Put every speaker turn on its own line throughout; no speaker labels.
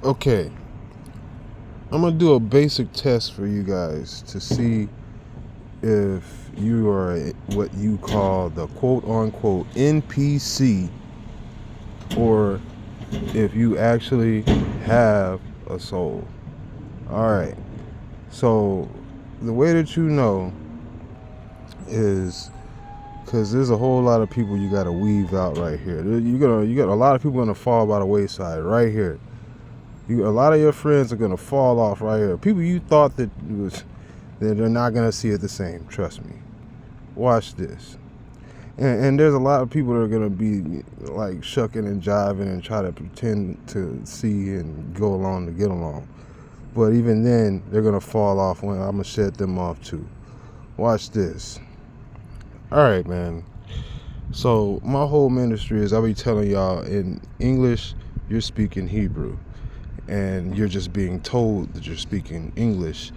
Okay, I'm gonna do a basic test for you guys to see if you are what you call the quote unquote NPC, or if you actually have a soul. Alright, so the way that you know is because there's a whole lot of people you gotta weave out right here. You got a lot of people gonna fall by the wayside right here. A lot of your friends are gonna fall off right here. People you thought that they're not gonna see it the same. Trust me. Watch this. And there's a lot of people that are gonna be like shucking and jiving and try to pretend to see and go along to get along. But even then, they're gonna fall off when I'm gonna shed them off too. Watch this. All right, man. So my whole ministry is I'll be telling y'all in English, you're speaking Hebrew, and you're just being told that you're speaking English,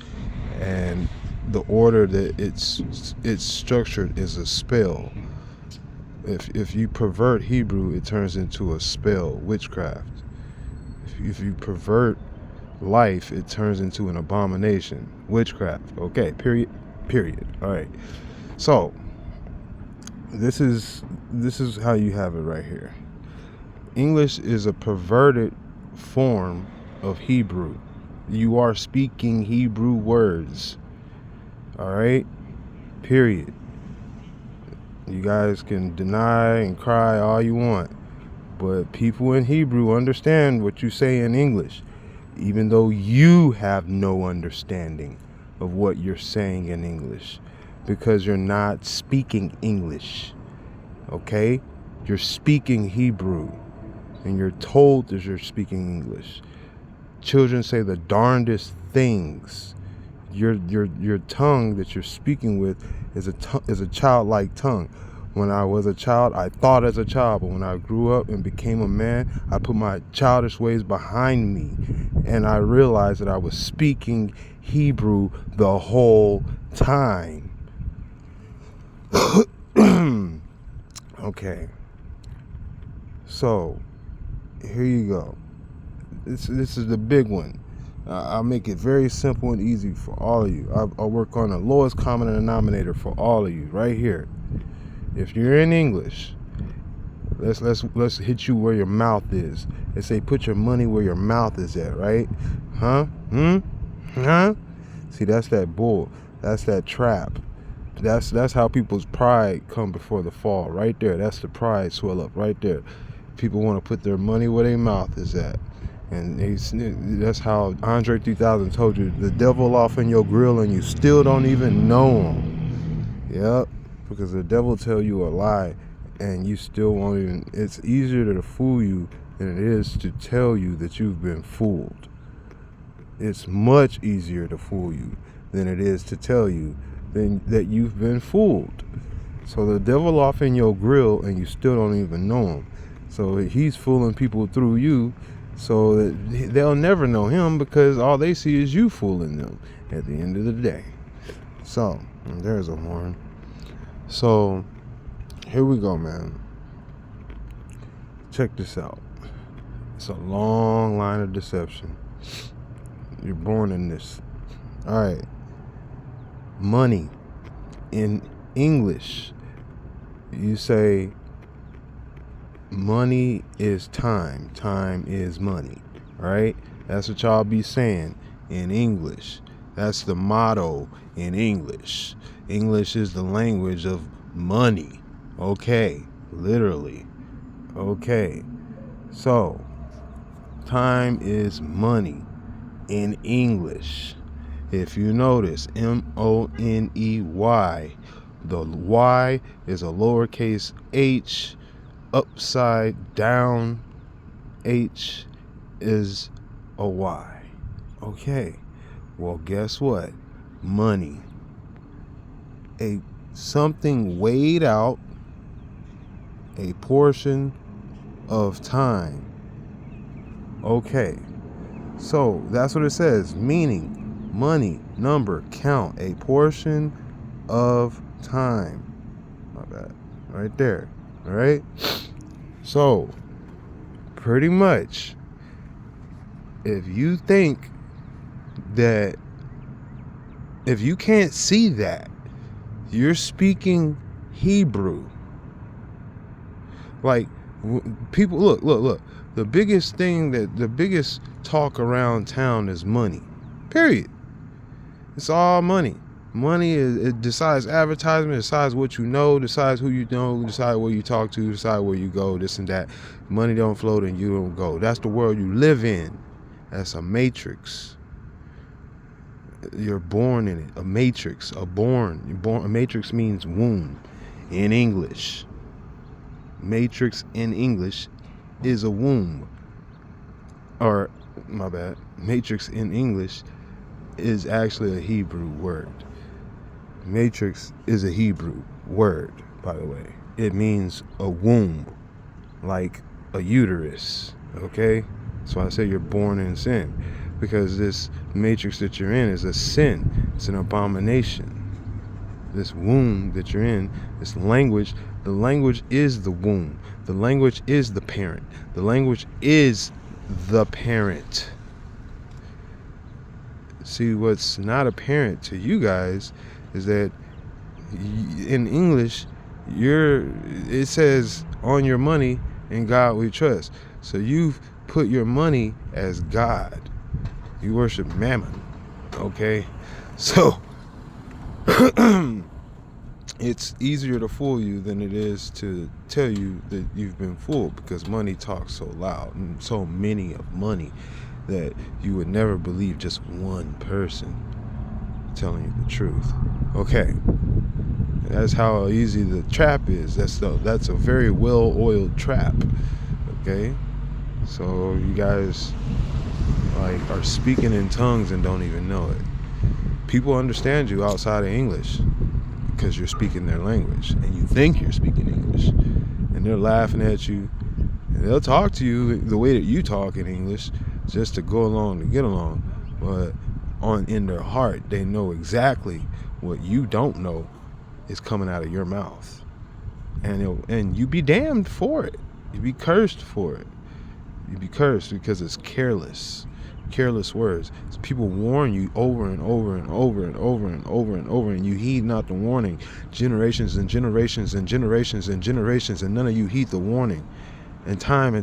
and the order that it's structured is a spell. If you pervert Hebrew, it turns into a spell, witchcraft. If you pervert life, it turns into an abomination, witchcraft. Okay, period. All right. So this is how you have it right here. English is a perverted form of Hebrew. You are speaking Hebrew words. All right? Period. You guys can deny and cry all you want, but people in Hebrew understand what you say in English, even though you have no understanding of what you're saying in English, because you're not speaking English. Okay? You're speaking Hebrew, and you're told that you're speaking English. Children say the darndest things. Your tongue that you're speaking with is a childlike tongue. When I was a child, I thought as a child, but when I grew up and became a man, I put my childish ways behind me, and I realized that I was speaking Hebrew the whole time. Okay, so here you go. This is the big one. I'll make it very simple and easy for all of you. I'll work on the lowest common denominator for all of you right here. If you're in English, let's hit you where your mouth is. They say put your money where your mouth is at, right? Huh? Huh? See, that's that bull. That's that trap. That's how people's pride come before the fall. Right there. That's the pride swell up right there. People want to put their money where their mouth is at. And that's how Andre 3000 told you, the devil off in your grill and you still don't even know him. Yep, because the devil tell you a lie and you still won't even. It's easier to fool you than it is to tell you that you've been fooled. It's much easier to fool you than it is to tell you that you've been fooled. So the devil off in your grill and you still don't even know him. So he's fooling people through you, so that they'll never know him, because all they see is you fooling them at the end of the day. So there's a horn. So here we go, man. Check this out. It's a long line of deception. You're born in this. All right. Money. In English, you say money is time. Time is money. All right? That's what y'all be saying in English. That's the motto in English. English is the language of money. Okay. Literally. Okay. So, time is money in English. If you notice, M-O-N-E-Y. The Y is a lowercase h, upside down. H is a Y. Okay. Well, guess what? Money. Something weighed out, a portion of time. Okay. So that's what it says. Meaning, money, number, count, a portion of time. My bad. Right there. All right. So pretty much if you think that, if you can't see that, you're speaking Hebrew. Like, people, look. The biggest talk around town is money. Period. It's all money. Money it decides advertisement, decides what you know, decides who you know, decide where you talk to, decide where you go, this and that. Money don't flow, and you don't go. That's the world you live in. That's a matrix. You're born in it. A matrix. A matrix means womb in English. Matrix in English is a womb. Or, my bad. Matrix in English is actually a Hebrew word. Matrix is a Hebrew word, by the way. It means a womb, like a uterus, okay? That's why I say you're born in sin, because this matrix that you're in is a sin. It's an abomination. This womb that you're in, this language, the language is the womb. The language is the parent. The language is the parent. See, what's not apparent to you guys is that in English, it says on your money, in God we trust. So you've put your money as God. You worship Mammon, okay? So it's easier to fool you than it is to tell you that you've been fooled, because money talks so loud, and so many of money, that you would never believe just one person telling you the truth. Okay, that's how easy the trap is. That's a very well-oiled trap. Okay, so you guys are speaking in tongues and don't even know it. People understand you outside of English because you're speaking their language, and you think you're speaking English, and they're laughing at you, and they'll talk to you the way that you talk in English, just to go along, to get along. But in their heart, they know exactly what you don't know is coming out of your mouth, and you be damned for it. You be cursed for it. You be cursed because it's careless words. So people warn you over and over and over and over and over and over, and you heed not the warning. Generations and generations and generations and generations, and none of you heed the warning. And time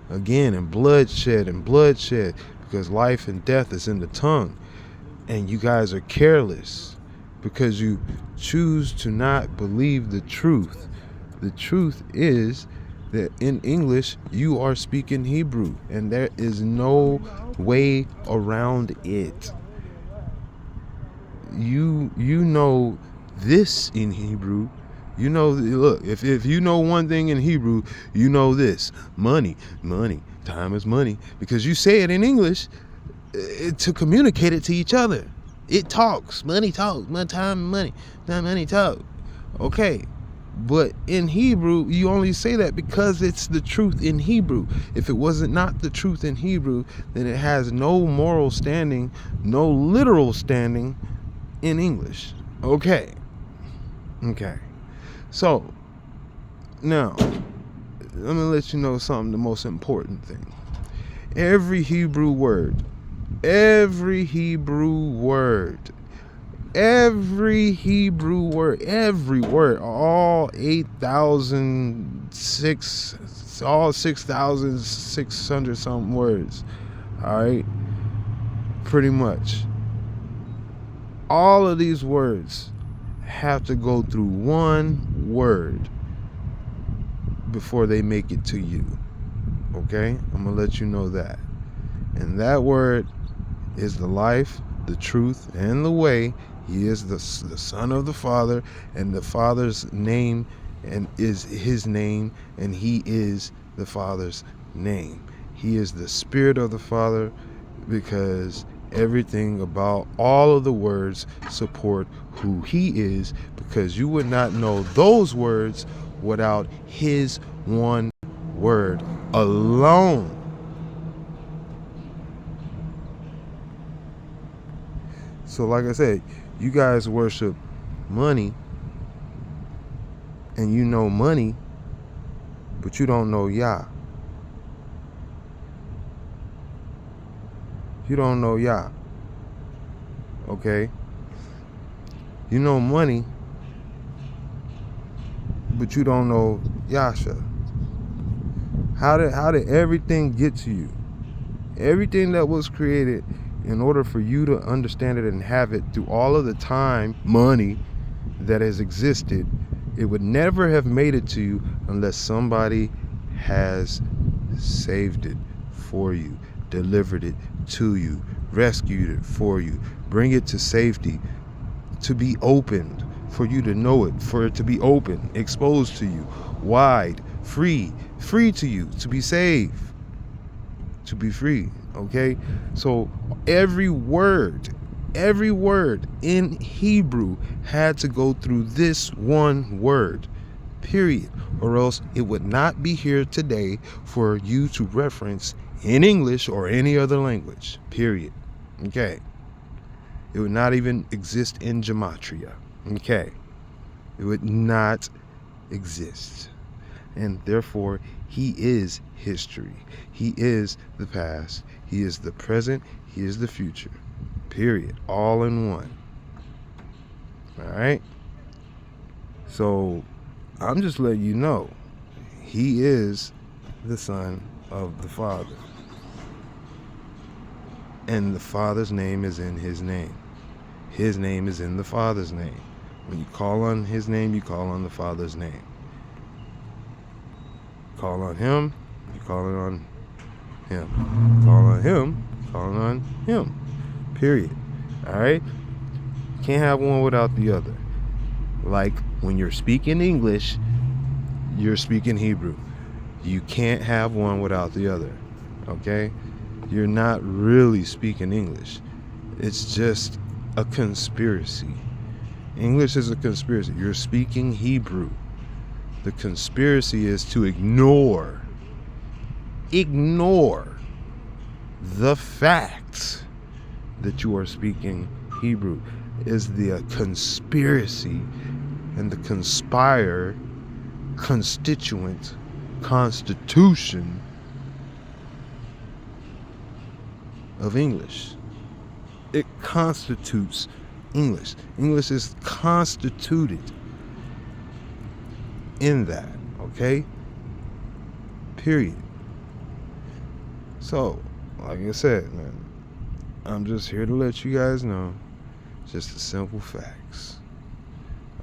again, and bloodshed, because life and death is in the tongue. And you guys are careless because you choose to not believe the truth. The truth is that in English you are speaking Hebrew, and there is no way around it. You know this in Hebrew. You know, look, if you know one thing in Hebrew, you know this: money, time is money, because you say it in English to communicate it to each other. It talks, money talks, time, money talk. Okay, but in Hebrew, you only say that because it's the truth in Hebrew. If it wasn't not the truth in Hebrew, then it has no moral standing, no literal standing in English. Okay. So, now, let me let you know something, the most important thing. Every word, every word, all 6,600 something words, all right? Pretty much. All of these words have to go through one word before they make it to you. Okay? I'm going to let you know that. And that word is the life, the truth, and the way. He is the Son of the Father, and the Father's name and is his name, and he is the Father's name. He is the Spirit of the Father, because everything about all of the words support who he is, because you would not know those words without his one word alone. So like I said, you guys worship money, and you know money, but you don't know Yah. You don't know Yah. Okay? You know money, but you don't know YASHA. How did everything get to you? Everything that was created, in order for you to understand it and have it through all of the time, money that has existed, it would never have made it to you unless somebody has saved it for you, delivered it to you, rescued it for you, bring it to safety, to be opened, for you to know it, for it to be open, exposed to you, wide, free to you, to be saved, to be free. Okay? So every word in Hebrew had to go through this one word, period, or else it would not be here today for you to reference in English or any other language, period. Okay? It would not even exist in gematria. Okay? It would not exist. And therefore, he is history. He is the past. He is the present. He is the future. Period. All in one. All right? So, I'm just letting you know, he is the Son of the Father. And the Father's name is in his name. His name is in the Father's name. When you call on his name, you call on the Father's name. Call on him, you call on him. Call on him, calling on him. Period. Alright? Can't have one without the other. Like when you're speaking English, you're speaking Hebrew. You can't have one without the other. Okay? You're not really speaking English. It's just a conspiracy. English is a conspiracy. You're speaking Hebrew. The conspiracy is to ignore the fact that you are speaking Hebrew. Is the conspiracy and the constituent constitution of English. It constitutes English. English is constituted in that, okay? Period. So, like I said, man, I'm just here to let you guys know just the simple facts.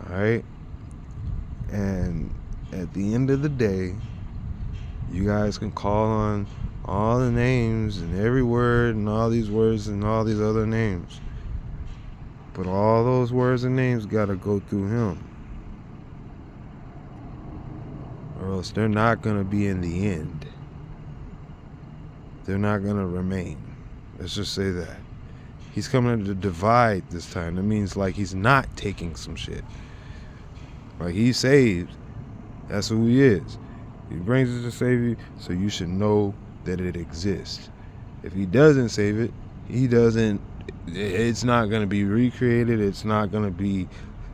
Alright? And at the end of the day, you guys can call on all the names and every word and all these words and all these other names. But all those words and names gotta go through him. Or else they're not going to be in the end. They're not going to remain. Let's just say that. He's coming to divide this time. That means like he's not taking some shit. Like he's saved. That's who he is. He brings it to save you, so you should know that it exists. If he doesn't save it, it's not going to be recreated. It's not going to be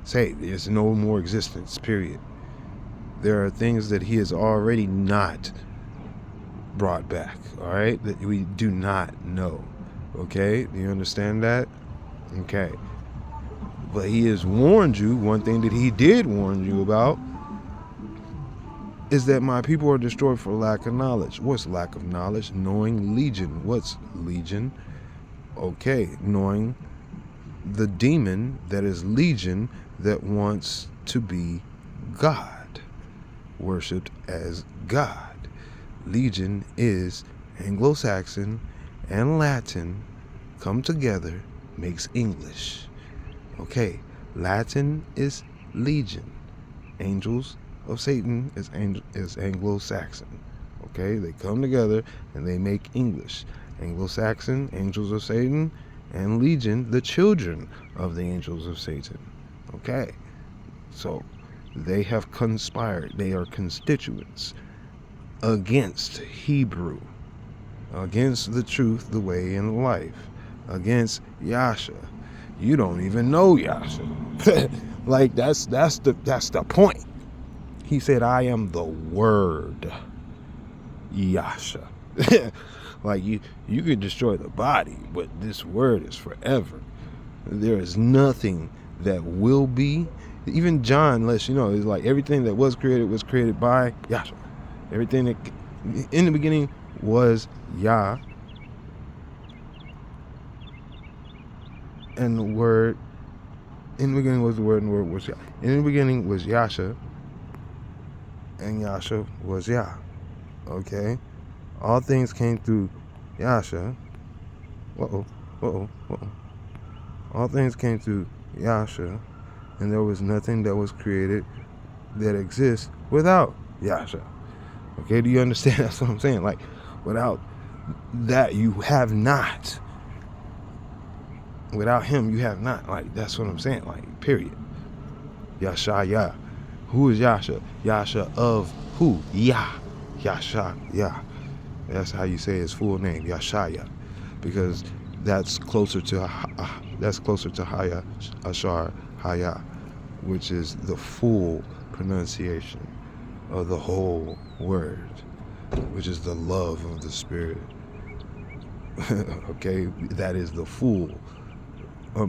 saved. There's no more existence, period. There are things that he has already not brought back, all right, that we do not know, okay? Do you understand that? Okay. But he has warned you. One thing that he did warn you about is that my people are destroyed for lack of knowledge. What's lack of knowledge? Knowing legion. What's legion? Okay, knowing the demon that is legion that wants to be God. Worshipped as God. Legion is Anglo-Saxon and Latin come together, makes English. Okay, Latin is legion. Angels of Satan is Anglo-Saxon. Okay, they come together and they make English. Anglo-Saxon, angels of Satan, and legion, the children of the angels of Satan. Okay, so they have conspired. They are constituents against Hebrew, against the truth, the way, and the life, against YASHA. You don't even know YASHA. Like that's the point. He said, "I am the Word, YASHA." Like you could destroy the body, but this word is forever. There is nothing that will be. Even John lets you know, it's like everything that was created by YASHA. Everything that in the beginning was Yah, and the word in the beginning was the word, and the word was Yah. In the beginning was YASHA, and YASHA was Yah. Okay? All things came through YASHA. All things came through YASHA, and there was nothing that was created that exists without YASHA. Okay, do you understand? That's what I'm saying. Like, without that, you have not. Without him, you have not. Like, that's what I'm saying. Like, period. YASHA, Yah. Who is YASHA? YASHA of who? Yah. YASHA, Yah. That's how you say his full name, YASHA, Yah. Because that's closer to Haya, Ashar, Haya, which is the full pronunciation of the whole word, which is the love of the Spirit. Okay, that is the full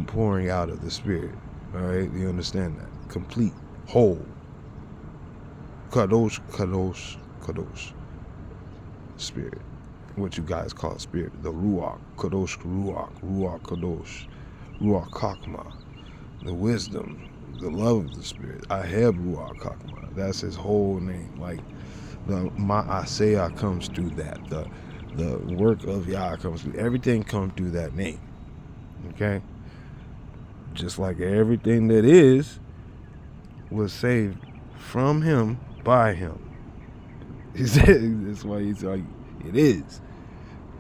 pouring out of the Spirit. All right, you understand that? Complete, whole. Kadosh, Kadosh, Kadosh. Spirit. What you guys call Spirit. The Ruach, Kadosh, Ruach, Ruach, Kadosh, Ruach Chakma. The wisdom, the love of the Spirit. Aheb Ruach Chakma. That's his whole name. Like, the Ma'aseh comes through that. The work of Yah comes through. Everything comes through that name. Okay? Just like everything that is was saved from him, by him. He said, that's why he's like, it is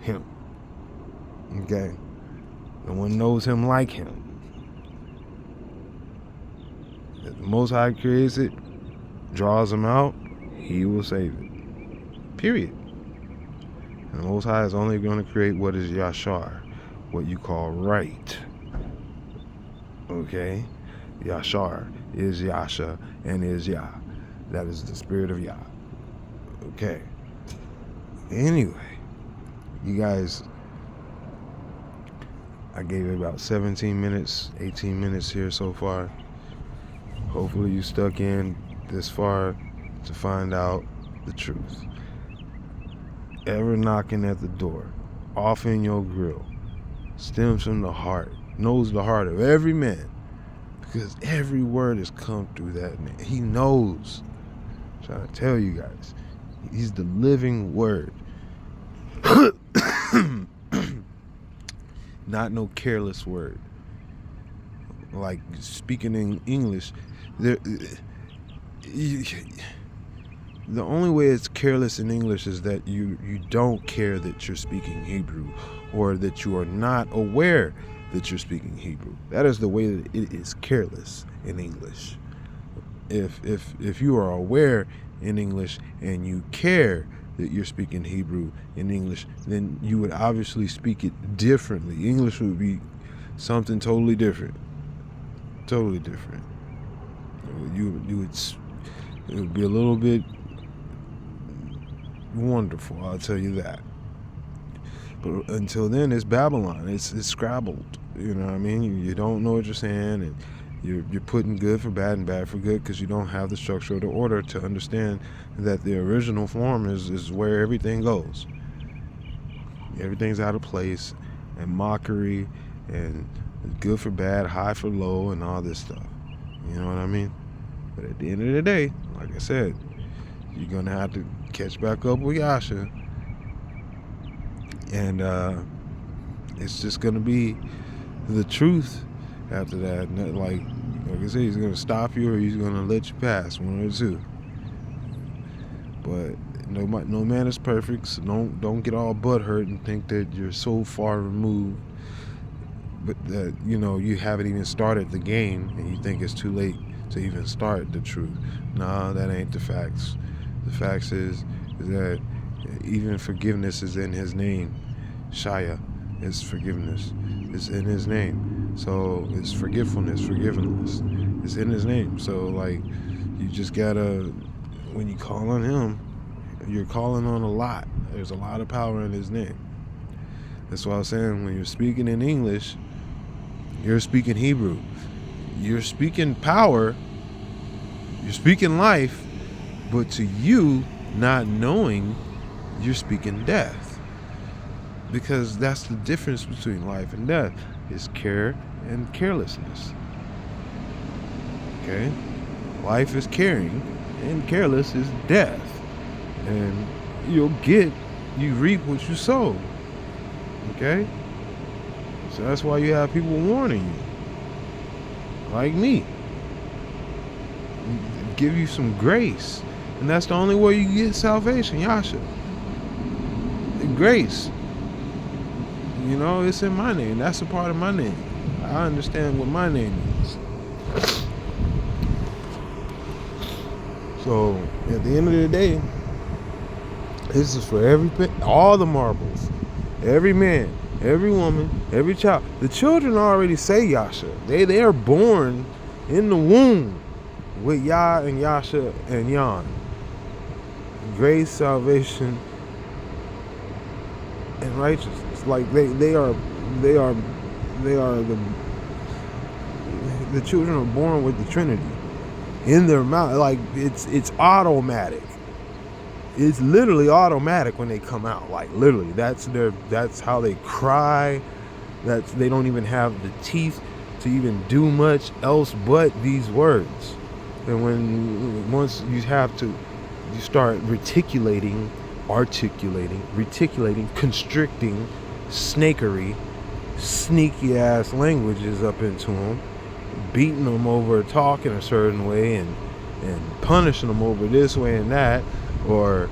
him. Okay? No one knows him like him. If the Most High creates it, draws him out, he will save it. Period. And the Most High is only going to create what is Yashar, what you call right. Okay? Yashar is Yasha and is Yah. That is the Spirit of Yah. Okay. Anyway, you guys, I gave it about 17 minutes, 18 minutes here so far. Hopefully you stuck in this far to find out the truth. Ever knocking at the door, off in your grill, stems from the heart, knows the heart of every man, because every word has come through that man. He knows. I'm trying to tell you guys, he's the living word. Not no careless word. Like speaking in English, the only way it's careless in English is that you don't care that you're speaking Hebrew, or that you are not aware that you're speaking Hebrew. That is the way that it is careless in English. If you are aware in English and you care that you're speaking Hebrew in English, then you would obviously speak it differently. English would be something totally different. Totally different. It would be a little bit wonderful, I'll tell you that. But until then, it's Babylon. It's scrabbled. You know what I mean? You don't know what you're saying, and you're putting good for bad and bad for good, because you don't have the structure or the order to understand that the original form is where everything goes. Everything's out of place, and mockery, and good for bad, high for low, and all this stuff. You know what I mean? But at the end of the day, like I said, you're going to have to catch back up with Yasha. And it's just going to be the truth after that. Like I said, he's going to stop you, or he's going to let you pass, one or two. But no man is perfect, so don't get all butthurt and think that you're so far removed, but that you haven't even started the game, and you think it's too late to even start the truth. No, that ain't the facts. The facts is that even forgiveness is in his name. Shaya is forgiveness. It's in his name. So it's forgetfulness, forgiveness. It's in his name. So like, you just gotta, when you call on him, you're calling on a lot. There's a lot of power in his name. That's why I was saying, when you're speaking in English, you're speaking Hebrew. You're speaking power, you're speaking life, but to you, not knowing, you're speaking death. Because that's the difference between life and death, is care and carelessness. Okay? Life is caring, and careless is death. And you reap what you sow. Okay? So that's why you have people warning you. Like me. Give you some grace. And that's the only way you get salvation, Yasha. Grace. You know, it's in my name. That's a part of my name. I understand what my name is. So, at the end of the day, this is for all the marbles. Every man, every woman, every child. The children already say Yasha. They are born in the womb with Yah and Yasha and Yan. Grace, salvation, and righteousness. Like they are the children are born with the Trinity in their mouth. Like it's automatic. It's literally automatic when they come out. Like literally, that's how they cry. They don't even have the teeth to even do much else but these words. And once you start reticulating, constricting, snakery, sneaky ass languages up into them, beating them over talking a certain way and punishing them over this way and that, or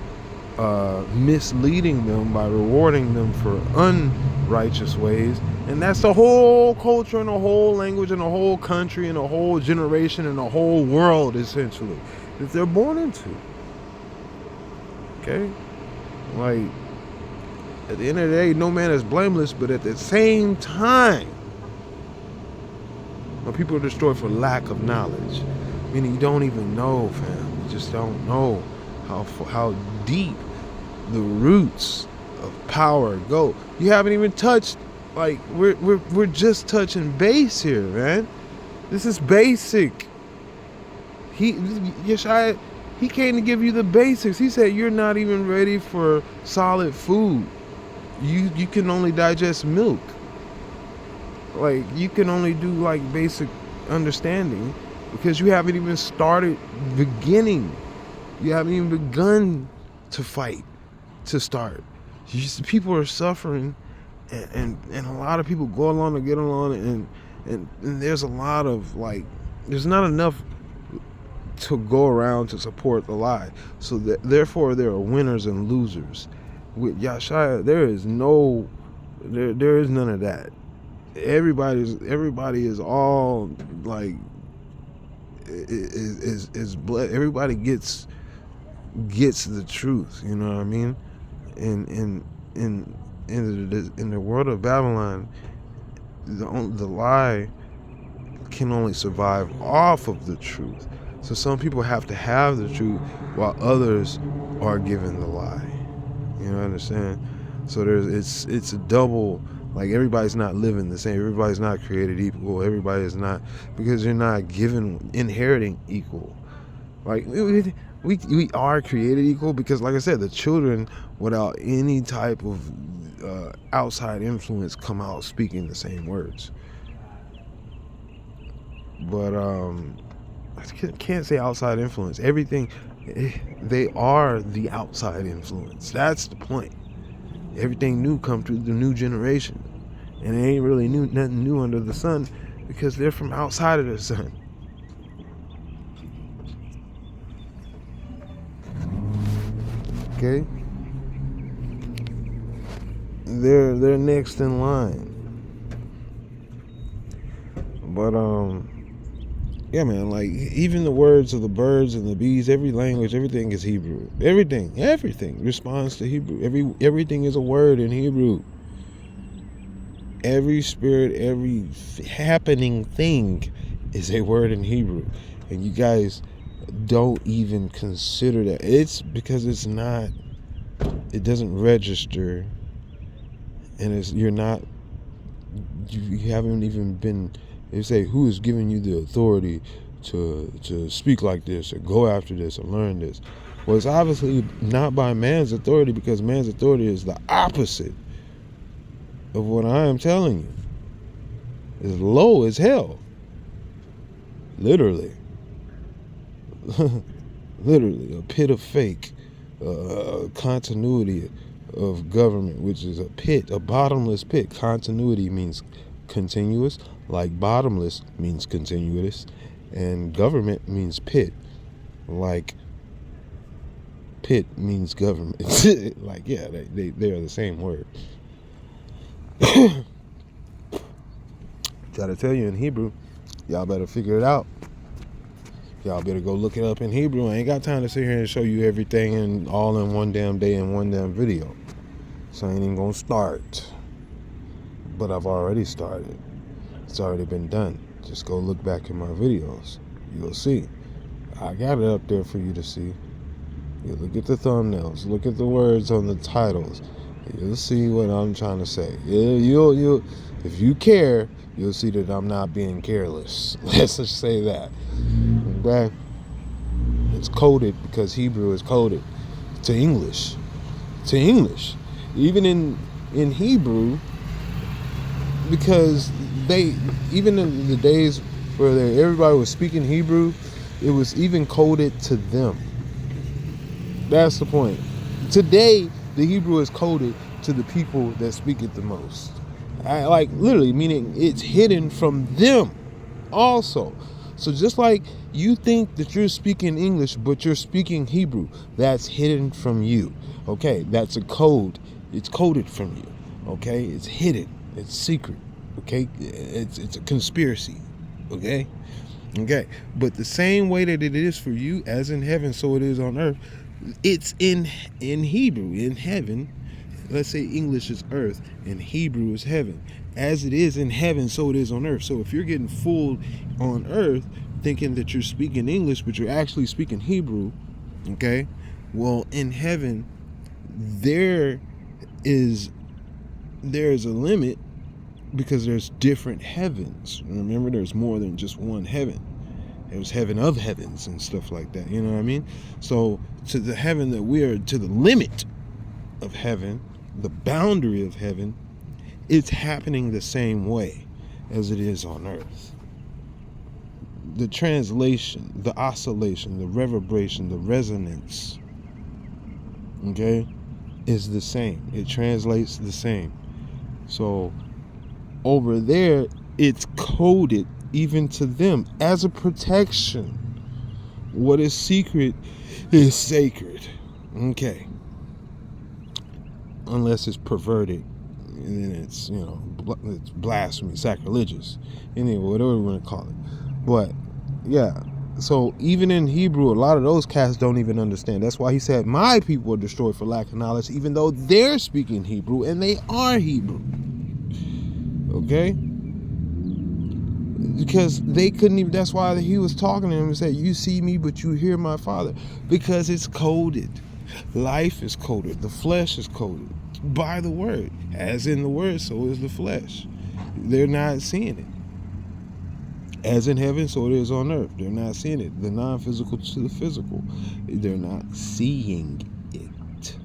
misleading them by rewarding them for unrighteous ways. And that's the whole culture and the whole language and the whole country and the whole generation and the whole world, essentially, that they're born into. Okay? Like, at the end of the day, no man is blameless, but at the same time, when people are destroyed for lack of knowledge, meaning you don't even know, fam. You just don't know how deep the roots of power go. You haven't even touched, like, we're just touching base here, man. This is basic. YASHA, he came to give you the basics. He said you're not even ready for solid food. You can only digest milk. Like, you can only do like basic understanding because you haven't even started beginning. You haven't even begun to fight to start. People are suffering, and a lot of people go along to get along, and there's a lot of, like, there's not enough to go around to support the lie. So therefore there are winners and losers. With YASHA, there is none of that. Everybody is all like is blood. Everybody gets the truth. You know what I mean? In the world of Babylon, the lie can only survive off of the truth. So some people have to have the truth while others are given the lie. You know what I'm saying? So it's a double, like, everybody's not living the same. Everybody's not created equal. Everybody is not, because you're not inheriting equal. Like, we are created equal because, like I said, the children without any type of outside influence come out speaking the same words. But I can't say outside influence. Everything, they are the outside influence. That's the point. Everything new come through the new generation, and it ain't really nothing new under the sun because they're from outside of the sun. Okay, they're next in line. But yeah, man, like, even the words of the birds and the bees, every language, everything is Hebrew. Everything responds to Hebrew. Everything is a word in Hebrew. Every spirit, every happening thing is a word in Hebrew. And you guys don't even consider that. It's because it doesn't register And you haven't even been. They say, who is giving you the authority to speak like this or go after this or learn this? Well, it's obviously not by man's authority, because man's authority is the opposite of what I am telling you. It's low as hell. Literally. Literally, a pit of fake, continuity of government, which is a pit, a bottomless pit. Continuity means continuous, like bottomless means continuous, and government means pit, like pit means government. Like, yeah, they are the same word. Try to tell you in Hebrew, y'all better figure it out. Y'all better go look it up in Hebrew. I ain't got time to sit here and show you everything in all in one damn day in one damn video. So I ain't even gonna start. But I've already started. It's already been done. Just go look back in my videos. You'll see. I got it up there for you to see. You look at the thumbnails. Look at the words on the titles. You'll see what I'm trying to say. You'll if you care, you'll see that I'm not being careless. Let's just say that. Okay? It's coded because Hebrew is coded to English. To English. Even in Hebrew, because even in the days where everybody was speaking Hebrew, it was even coded to them. That's the point. Today, the Hebrew is coded to the people that speak it the most. Like, literally, meaning it's hidden from them also. So just like you think that you're speaking English, but you're speaking Hebrew, that's hidden from you. Okay, that's a code. It's coded from you. Okay, it's hidden. It's secret. Okay, it's a conspiracy. Okay, but the same way that it is for you, as in heaven, so it is on earth. It's in Hebrew, in heaven. Let's say English is earth and Hebrew is heaven. As it is in heaven, so it is on earth. So if you're getting fooled on earth thinking that you're speaking English, but you're actually speaking Hebrew, okay? Well, in heaven, there is a limit, because there's different heavens. Remember, there's more than just one heaven. There's heaven of heavens and stuff like that. You know what I mean? So to the heaven that we are, to the limit of heaven, the boundary of heaven, it's happening the same way as it is on earth. The translation, the oscillation, the reverberation, the resonance, okay, is the same. It translates the same. So over there, it's coded even to them as a protection. What is secret is sacred. Okay. Unless it's perverted, and then it's, it's blasphemy, sacrilegious, anyway, whatever we want to call it. But yeah, so even in Hebrew, a lot of those cats don't even understand. That's why he said, my people are destroyed for lack of knowledge, even though they're speaking Hebrew and they are Hebrew. Okay? Because they couldn't even, that's why he was talking to them and said, you see me, but you hear my Father. Because it's coded. Life is coded. The flesh is coded by the word. As in the word, so is the flesh. They're not seeing it. As in heaven, so it is on earth. They're not seeing it. The non-physical to the physical. They're not seeing it.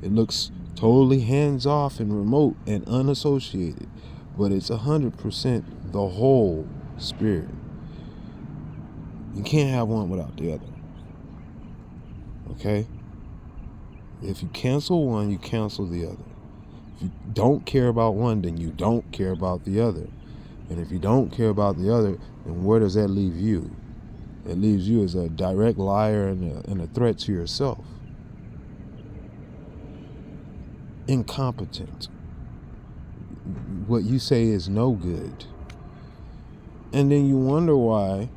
It looks totally hands-off and remote and unassociated. But it's 100% the whole spirit. You can't have one without the other. Okay? If you cancel one, you cancel the other. If you don't care about one, then you don't care about the other. And if you don't care about the other, then where does that leave you? It leaves you as a direct liar and a threat to yourself. Incompetent. What you say is no good. And then you wonder why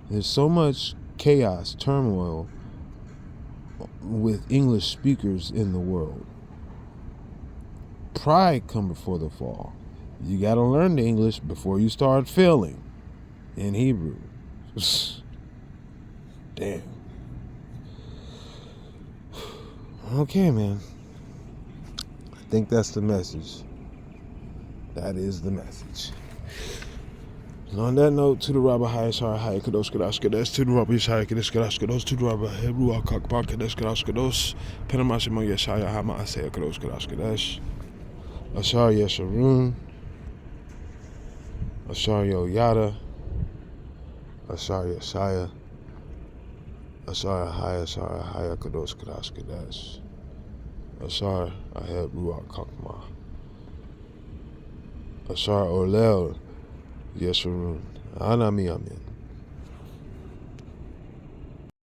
there's so much chaos, turmoil with English speakers in the world. Pride come before the fall. You got to learn the English before you start failing in Hebrew. Damn. Okay, man. think that's the message. That is the message. And on that note, to the Rabbi Hayashar Hay Kadosh Kadosh Kadosh, to the Rabbi Yeshaya Kadosh Kadosh Kadosh, to the Rabbi Hebrew Kakbar Kadosh Kadosh Kadosh, Penamashimo Yeshaya Hama Asaya Kadosh Kadosh Kadosh, Ashar Yesharun, Ashar Yoyada, Ashar Yeshaya, Ashar Haya Kadosh Kadosh Kadosh, Ashar Hebrew Kakbar, Ashar Olel Yesharun, Anami Amen.